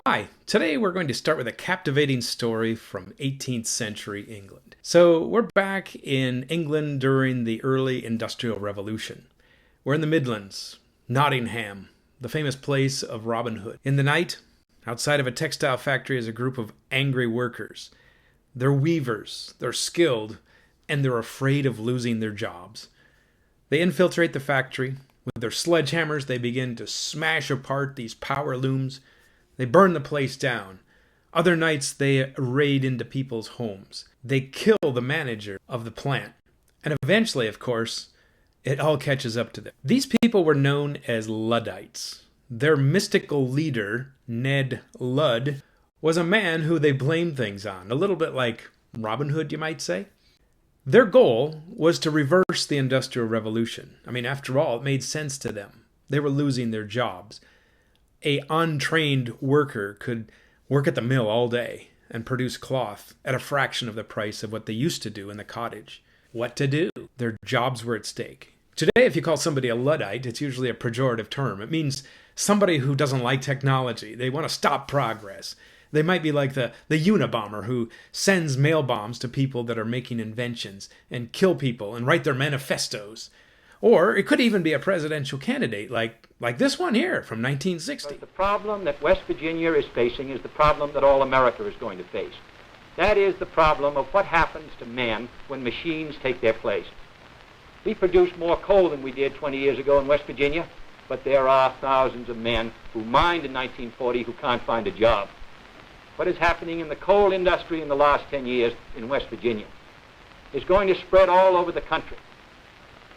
Hi, today we're going to start with a captivating story from 18th century England. So we're back in England during the early Industrial Revolution. We're in the Midlands, Nottingham, the famous place of Robin Hood. In the night, outside of a textile factory is a group of angry workers. They're weavers, they're skilled, and they're afraid of losing their jobs. They infiltrate the factory. With their sledgehammers, they begin to smash apart these power looms. They burn the place down. Other nights, they raid into people's homes. They kill the manager of the plant. And eventually, of course, it all catches up to them. These people were known as Luddites. Their mystical leader, Ned Ludd, was a man who they blamed things on, a little bit like Robin Hood, you might say. Their goal was to reverse the Industrial Revolution. After all, it made sense to them. They were losing their jobs. A untrained worker could work at the mill all day and produce cloth at a fraction of the price of what they used to do in the cottage. What to do? Their jobs were at stake. Today, if you call somebody a Luddite, it's usually a pejorative term. It means somebody who doesn't like technology. They want to stop progress. They might be like the Unabomber who sends mail bombs to people that are making inventions and kill people and write their manifestos. Or it could even be a presidential candidate like this one here from 1960. But the problem that West Virginia is facing is the problem that all America is going to face. That is the problem of what happens to men when machines take their place. We produce more coal than we did 20 years ago in West Virginia, but there are thousands of men who mined in 1940 who can't find a job. What is happening in the coal industry in the last 10 years in West Virginia is going to spread all over the country.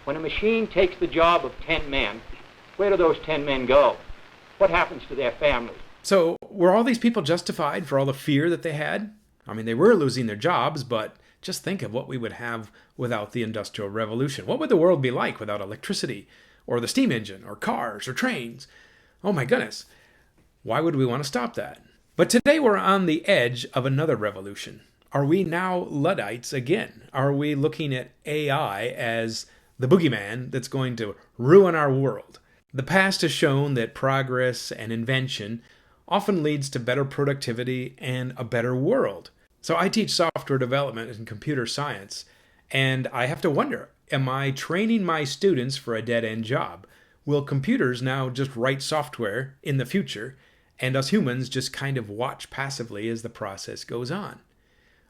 When a machine takes the job of 10 men, where do those 10 men go? What happens to their families? So were all these people justified for all the fear that they had? They were losing their jobs, but just think of what we would have without the Industrial Revolution. What would the world be like without electricity, or the steam engine, or cars, or trains? Oh my goodness. Why would we want to stop that? But today we're on the edge of another revolution. Are we now Luddites again? Are we looking at AI as the boogeyman that's going to ruin our world? The past has shown that progress and invention often leads to better productivity and a better world. So I teach software development and computer science, and I have to wonder, am I training my students for a dead-end job? Will computers now just write software in the future, and us humans just kind of watch passively as the process goes on?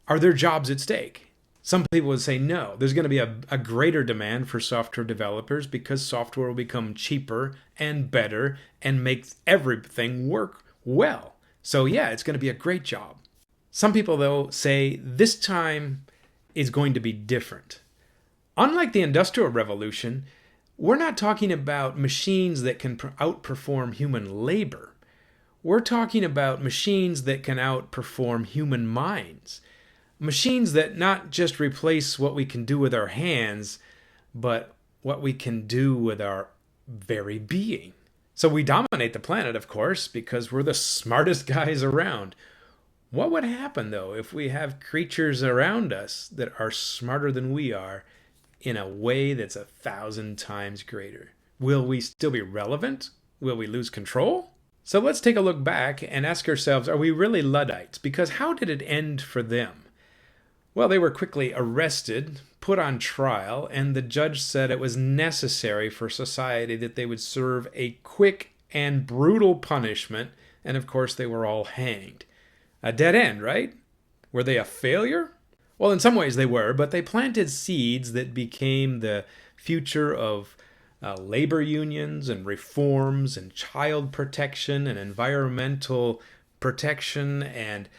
Are there jobs at stake? Some people would say no. There's going to be a greater demand for software developers because software will become cheaper and better and make everything work well. So yeah, it's going to be a great job. Some people, though, say this time is going to be different. Unlike the Industrial Revolution, we're not talking about machines that can outperform human labor. We're talking about machines that can outperform human minds. Machines that not just replace what we can do with our hands, but what we can do with our very being. So we dominate the planet, of course, because we're the smartest guys around. What would happen, though, if we have creatures around us that are smarter than we are in a way that's 1,000 times greater? Will we still be relevant? Will we lose control? So let's take a look back and ask ourselves, are we really Luddites? Because how did it end for them? Well, they were quickly arrested, put on trial, and the judge said it was necessary for society that they would serve a quick and brutal punishment, and of course they were all hanged. A dead end, right? Were they a failure? Well, in some ways they were, but they planted seeds that became the future of labor unions and reforms and child protection and environmental protection and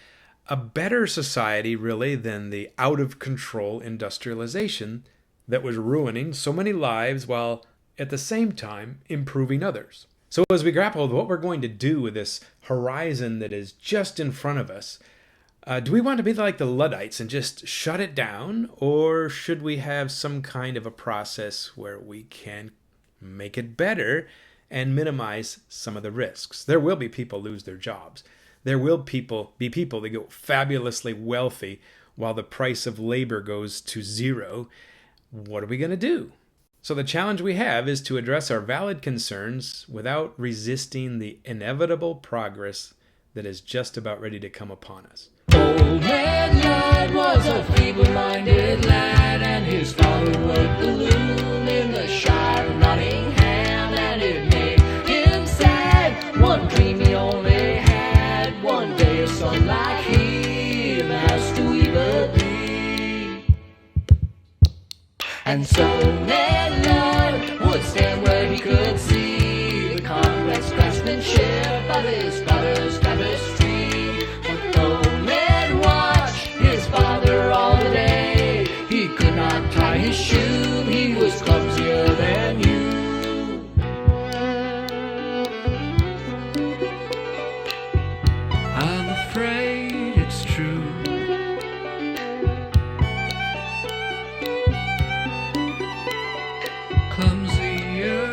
a better society, really, than the out-of-control industrialization that was ruining so many lives while at the same time improving others. So as we grapple with what we're going to do with this horizon that is just in front of us, do we want to be like the Luddites and just shut it down, or should we have some kind of a process where we can make it better and minimize some of the risks? There will be people lose their jobs. There will be people that go fabulously wealthy while the price of labor goes to zero. What are we going to do? So the challenge we have is to address our valid concerns without resisting the inevitable progress that is just about ready to come upon us. Old man Ludd was a feeble-minded lad, and his father worked the loom in the Shire of Nottingham, and it made him sad. One dream he only had, one day a son like him asked to weaver be. And so Ned Ludd would stand where he could see the complex craftsmanship of his father's tapestry. But though Ned watched his father all the day, he could not tie his shoe, he was clumsier than you. I'm afraid it's true. Clumsier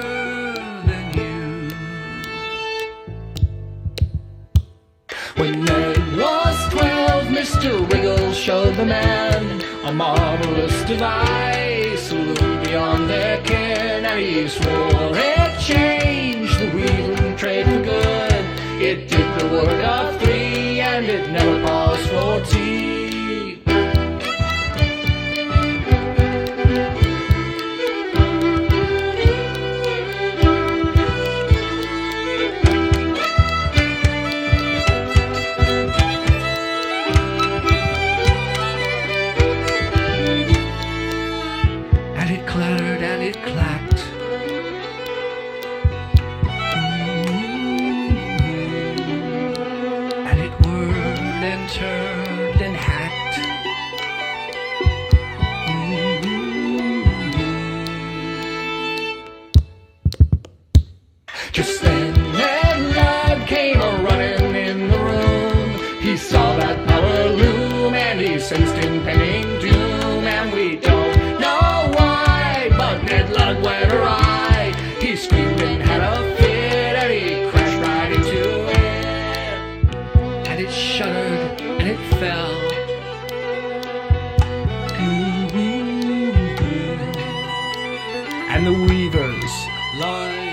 than you. When Ned was 12, Mr. Wiggle showed the man a marvelous device, a little beyond their ken, and he swore it changed the weaving trade for good. It did the work of 3, and it never paused for tea. And it clattered and it clacked. And it whirred and turned and hacked. Just then Ned Ludd came a-running in the room. He saw that power loom, and he sensed impending doom. And we don't know why, but Ned Ludd went awry. He screamed and had a fit, and he crashed right into it. And it shuddered and it fell. And the weavers lied.